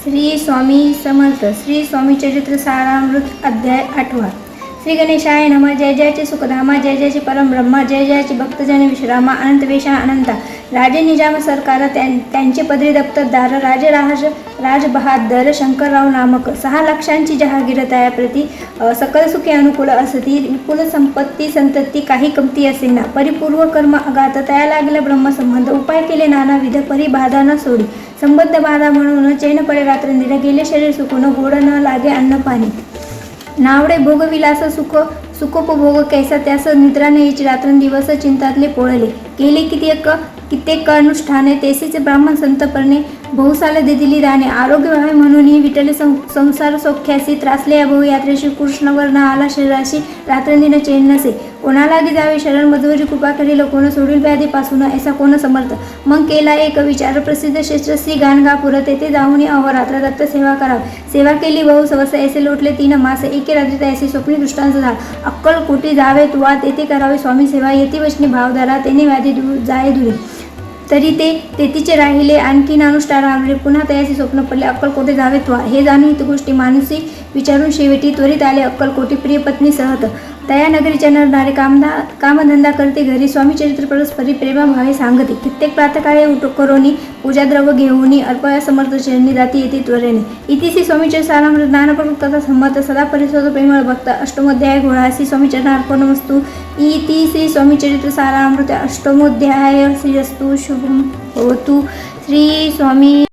श्री स्वामी समर्थ. श्री स्वामी चरित्र सारामृत अध्याय 8. श्री गणेशाय नमः. जय जयचे सुखधामा, जय जयचे परमब्रह्मा, जय जयचे भक्तजन विश्रामा, अनंत वेशा अनंता. राजे निजाम सरकार त्यांचे पदरी दप्तरदार राजे राज बहादर शंकरराव नामक 6 लाखांची जहागीर तयाप्रती सकल सुखे अनुकूल असती. विपुल संपत्ती संतती काही कमती असेना. परिपूर्व कर्म अगात तया लागले ब्रह्मसंबंध. उपाय केले नानाविध परी बाधा न सोडी. संबंध बाधा म्हणून चैन पडे रात्रंदिन. गेले शरीर सुकून गोड न लागे अन्न पाणी. नावडे भोगविलास सुखोपभोग कैसा त्यास निद्रा न्यायची. रात्रंदिवस चिंतातले पोळले. केले कित्येक अनुष्ठाने तेसीचे ब्राह्मण संतपरणे. बहुसाल दिली दाने. आरोग्य व्हावे म्हणून विटले संसार सौख्यासी. त्रासले या बहुयात्रेशी. कृष्णवर न आला शरीराशी. रात्रंदिन चैन नसे. कोणालागी जावे शरण मधुरी. कृपा करील कोण सोडील व्याधीपासून. ऐसा कोण समर्थ. मग केला एक विचार. प्रसिद्ध क्षेत्रश्री गाणगापूर. तेथे जाऊन अहोरात्र दत्त सेवा करावी. सेवा केली बहु सवस. ऐसे लोटले 3 मास. एके रात्री तैसी स्वप्नी दृष्टांत झाला. अक्कलकोटी जावे तुवा. तेथे करावी स्वामी सेवा. येती वचनी भावधारा. तेने व्याधी जाय दुरी. तरी ते तेथीचे राहिले. आणखीन अनुष्ठान आवडले. पुन्हा तयाचे स्वप्न पडले. अक्कलकोटे जावे त्वा. हे जाणून हित गोष्टी मानुसी विचारून शेवटी त्वरित आले अक्कलकोटी. प्रिय पत्नी सहत. तया नगरीच्या नरनारे कामधंदा करते घरी. स्वामी चरित्र परस्परी प्रेमाभावे सांगते. कित्येक प्रातकाळी करोनी पूजाद्रव्य घेऊनी अर्पया समर्थ चरणी जाती येते त्वरेने. इतिश्री स्वामीचरित्र सारामृत ज्ञानप्रमुख तथा संमत सदा परिसोद प्रेमळ भक्त. अष्टमोध्याय घोडासी स्वामीचरणार्पणमस्तु. इति श्री स्वामीचरित्र सारामृत अष्टमोध्याय. श्रीरस्तु शुभम भवतु. श्री स्वामी.